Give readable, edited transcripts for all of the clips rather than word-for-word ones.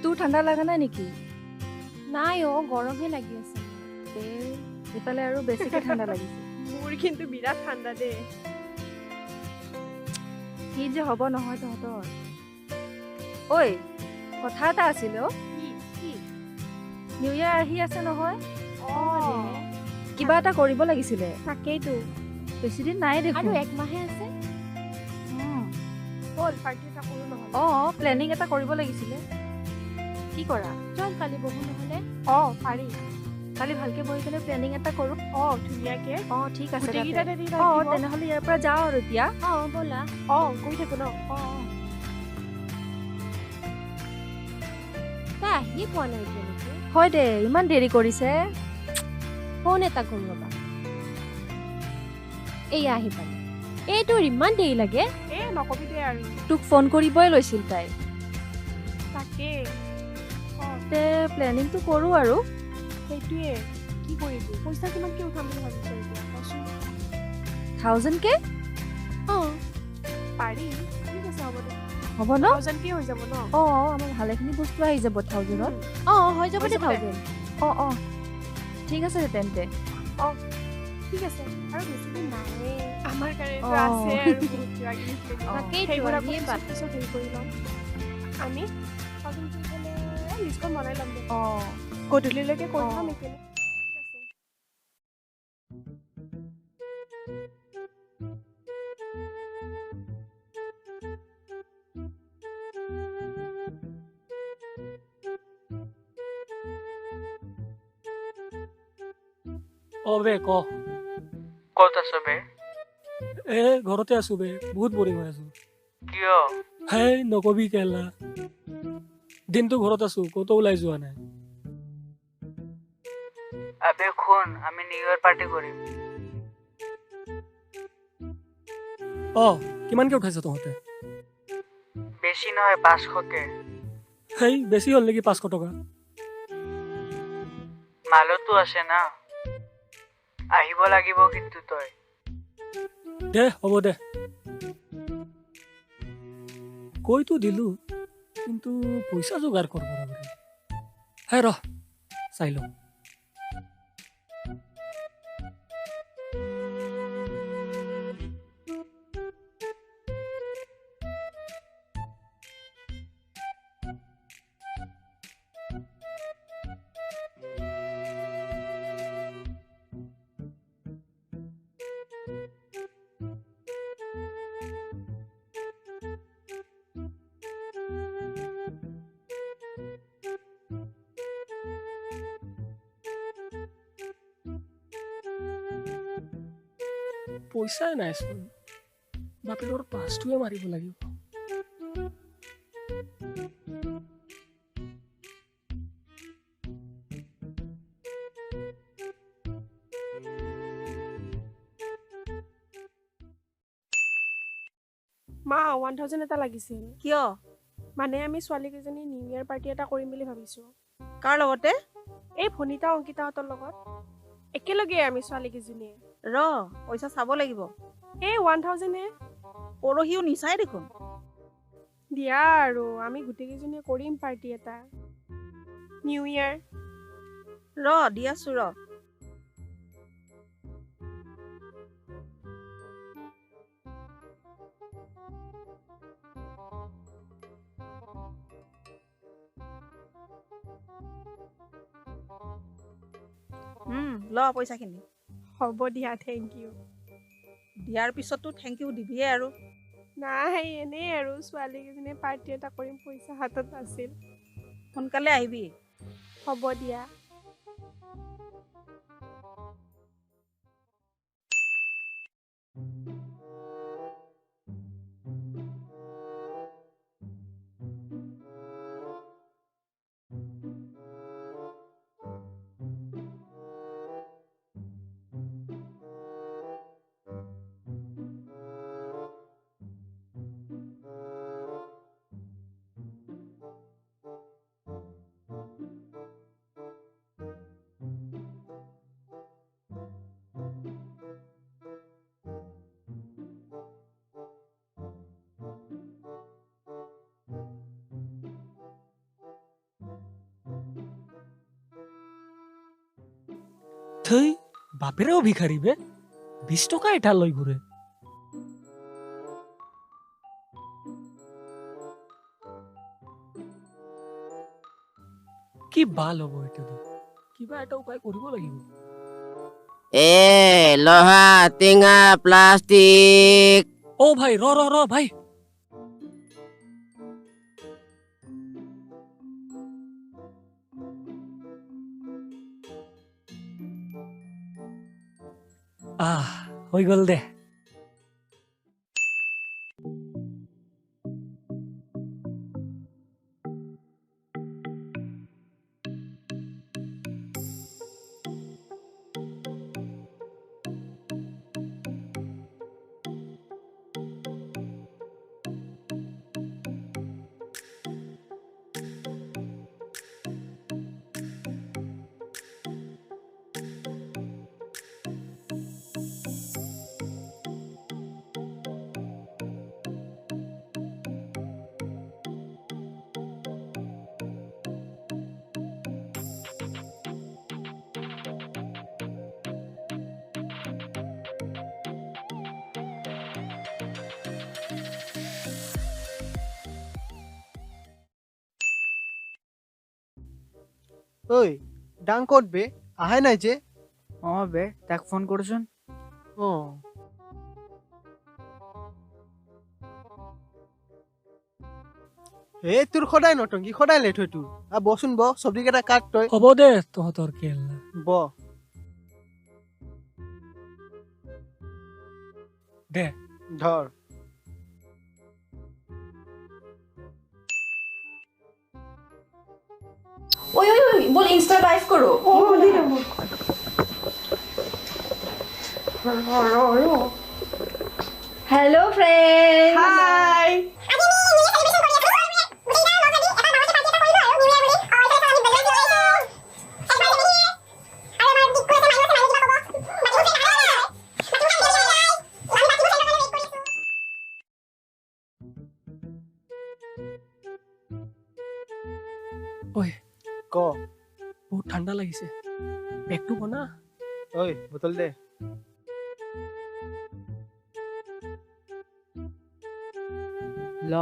তোৰ ঠাণ্ডা লাগা নাই নেকি? নাই অ গৰমহে লাগি আছে এইফালে আৰু বেছিকে ঠাণ্ডা লাগিছে। মোৰ কিন্তু বিৰাট ঠাণ্ডা দে। কি যে হ'ব নহয় তহঁতৰ। ঐ কথা এটা আছিল অ। কি নিউ ইয়াৰ আহি আছে নহয়। ৰে কিবা এটা কৰিব লাগিছিলে। তাকেইতো বেছি দিন নাই দেখোন। আৰু এক মাহে আছে বল পাৰ্টি এটা কৰো নহ'লে। প্লেনিং এটা কৰিব লাগিছিলে। কি কৰা? চল কালি বহু নহ'লে পাৰি। কালি ভালকে বহি পেলাই প্লেনিং এটা কৰো। ধুনীয়াকে ঠিক আছে গোটেইকেইটাতে দি তেনেহ'লে ইয়াৰ পৰা যাওঁ আৰু এতিয়া। ব'লা গৈ থাকো ন। তাই আহিয়ে পোৱা নাই এতিয়ালৈকে হয় দে ইমান দেৰি কৰিছে। ফোন এটা কৰো ৰবা এয়া আহি পালে তোৰ ইমান দেৰি লাগে নকবি দে আৰু তোক ফোন কৰিবই লৈছিল তাই। তাকে প্লেনিংটো কৰো আৰু সেইটোৱে কি কৰিবি পইচা কিমানকে উঠাম বুলি ভাবিছ এতিয়া কচোন। 1000K পাৰি ঠিক আছে হ'ব দে হ'ব ন? 1000K হৈ যাব ন। আমাৰ ভালেখিনি বস্তু আহি যাব 1000ত। হৈ যাব দে 1000 ঠিক আছে তেন্তে। ঠিক আছে আৰু বেছি দিন নাই আমাৰ কাৰণেতো আছে আৰু বহুত কিবা কিবি তাকেইতো আহিয়ে পাত পিছত হেৰি কৰি ল'ম আমি লিষ্টখন বনাই ল'ম দে গধূলিলৈকে কৰি ল'ম একেলগে। বে ক ক'ত আছ বে? ঘৰতে আছো বে বহুত বৰিং হৈ আছো। কিয়? হেই নকবি কেলা দিনটো ঘৰত আছো ক'তো ওলাই যোৱা নাই। আবে শুন আমি নিউ ইয়াৰ পাৰ্টি কৰিম। কিমানকে উঠাইছ তহঁতে? বেছি নহয় 500কে। হেই বেছি হ'ল নেকি 500 টকা? মালতো আছে না আহিব লাগিব কিন্তু তই। দে হ'ব দে কৈতো দিলো কিন্তু পইচা যোগাৰ কৰিব লাগে। ৰহ চাই লওঁ। পইচাই নাইচোন বাপেৰৰ পাছটোৱে মাৰিব লাগিব। মা 1000 এটা লাগিছিল। কিয়? মানে আমি ছোৱালীকেইজনী নিউ ইয়াৰ পাৰ্টি এটা কৰিম বুলি ভাবিছো। কাৰ লগতে? এই ভনিতা অংকিতাহঁতৰ লগত একেলগে আমি ছোৱালীকেইজনীয়ে। পইচা চাব লাগিব। 1000 পৰহিও নিচাই দেখোন। দিয়া আৰু আমি গোটেইকেইজনীয়ে কৰিম পাৰ্টি এটা নিউ ইয়াৰ। দি আছো পইচাখিনি। হ'ব দিয়া থেংক ইউ। দিয়াৰ পিছতো থেংক ইউ দিবিয়ে আৰু। নাই এনেই আৰু ছোৱালীকেইজনীয়ে পাৰ্টি এটা কৰিম পইচা হাতত আছিল। সোনকালে আহিবি। হ'ব দিয়া। থৈ বাপেৰেও ভিখাৰী বে 20 টকা এটা লৈ ঘূৰে কি ভাল হ'ব এইটো দি কিবা এটা উপায় কৰিব লাগিব এ লোহা টেঙা প্লাষ্টিক অ ভাই ৰ ভাই হৈ গ'ল দে ঐ ডাং ক'ত বে আহাই নাই যে বে তাক ফোন কৰচোন হে তোৰ সদায় নটংকি সদায় লেট হয় তোৰ বচোন চব্জি কেইটা কাট তই হ'ব দে তহঁতৰ কেলা ব দে ধৰ ওই বল ইনস্টা লাইভ করো হ্যালো ফ্রেন্ড হাই ঐ ক বহুত ঠাণ্ডা লাগিছে বেগটো বনা ঐ বোতল দে ল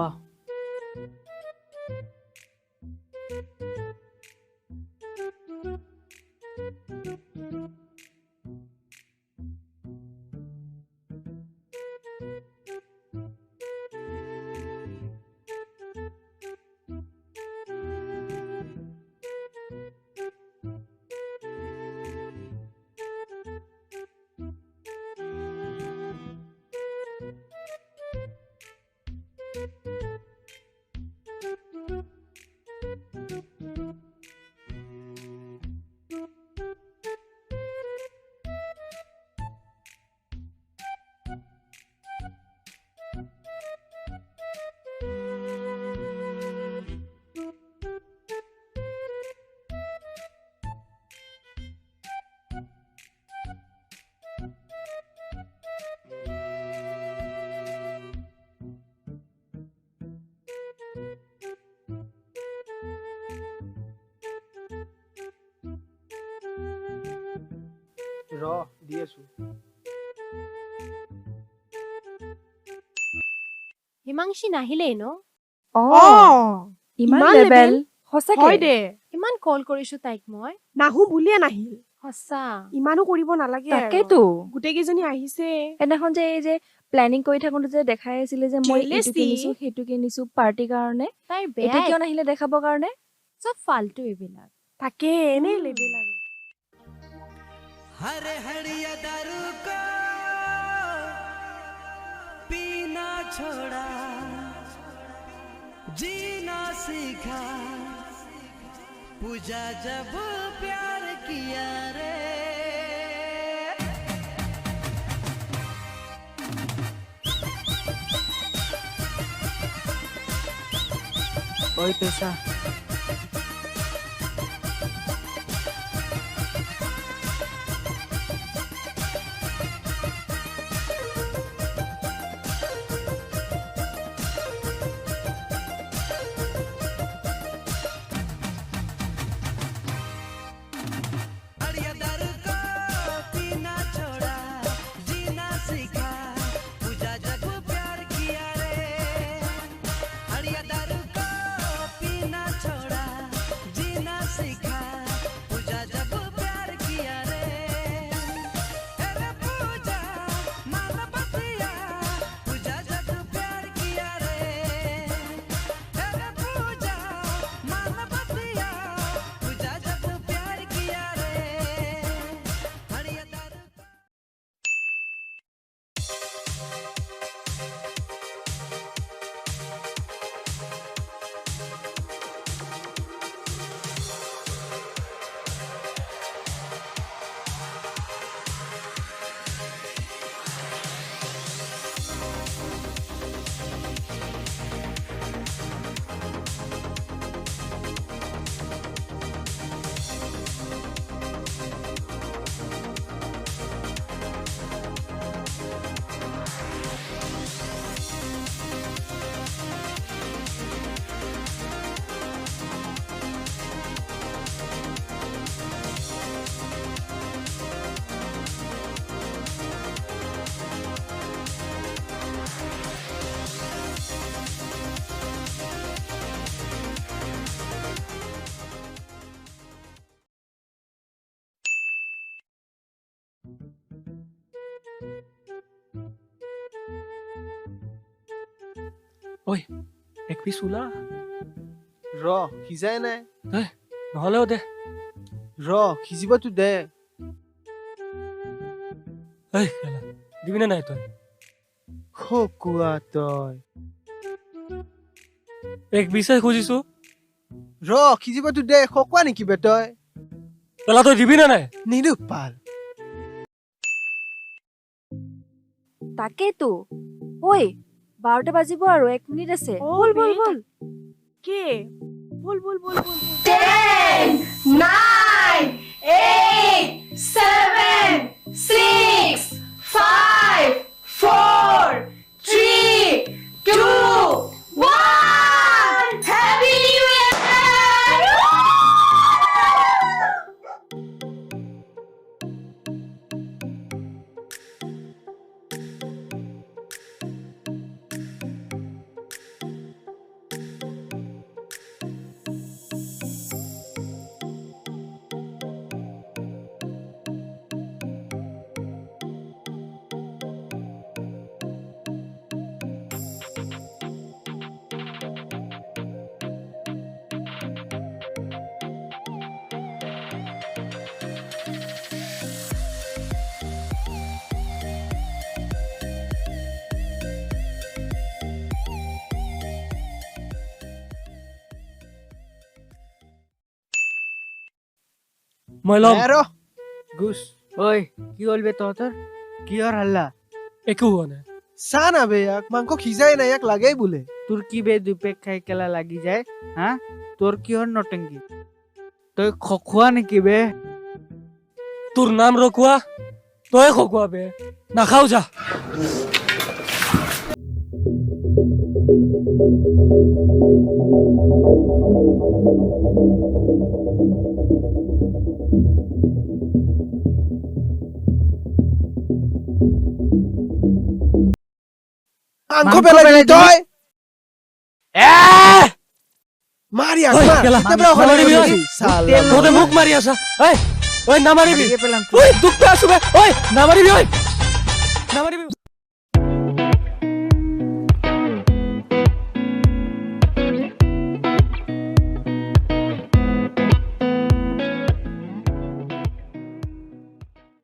ৰ দি আছো হিমাংশী নাহিলেই ন ইমান ইমান লেভেল level? সঁচাকে হয় দে ইমান কল কৰিছো তাইক মই নাহো বুলিয়ে নাহিল সঁচা ইমানো কৰিব নালাগে আৰু। তাকেতো গোটেই কেইজনী আহিছে সেইদিনাখন যে এই যে প্লেনিং কৰি থাকোতে যে দেখাই আছিলে যে মই এইটো Jealousy? কিনিছো সেইটো কিনিছো পাৰ্টিৰ কাৰণে তাইৰ এতিয়া বেয়া কিয় নাহিলে দেখাবৰ কাৰণে চব ফাল্টু এইবিলাক তাকে এনে লেভেল আৰু हरे हरिया दारू को पीना छोड़ा जीना सीखा पूजा जब प्यार किया रे ओए पैसा हरिया दारू को ঐ এক পিচ ওলা ৰ সিজাই নাই নহ'লেও দে ৰ সিজিবতো দে ঐ কেলা দিবিনে নাই তই খকুৱা তই এক পিচে খুজিছো ৰ সিজিবতো দে খকুৱা নেকি বে তই কেলা তই দিবিনে নাই নিদু পাল তাকেইতো ঐ 12টা বাজিব আৰু 1 মিনিট আছে অ, বল বল বে। বল কে বল বল বল বল 10, 9, 8, 7, 6, 5, 4, 3, 2, 1. Happy New Year! মই ল'ম ৰ গুছ ঐ কি হ'ল বে তহঁতৰ কিহৰ হাল্লা একো হোৱা নাই চা না বে ইয়াক মাংস সিজাই নাই ইয়াক লাগেই বোলে তোৰ কি বে দুপেক খাই কেলা লাগি যায় হা তোৰ কিহৰ নটেংকি তই খখোৱা নেকি বে তোৰ নাম ৰখোৱা তই খকুৱা বে নাখাও যা মাংস মাংস পেলাই পেলাই দিলি তই মাৰ ইয়াক ঐ, মাৰ কেলা, কেতিয়াবা মাংস অকলে মাৰিবি, গৈছি। চালা। তহঁতে মোক মাৰি আছা ঐ নামাৰিবি মাৰিয়ে পেলাম ঐ দুখ পাই আছো বে ঐ নামাৰিবি ঐ নামাৰিবি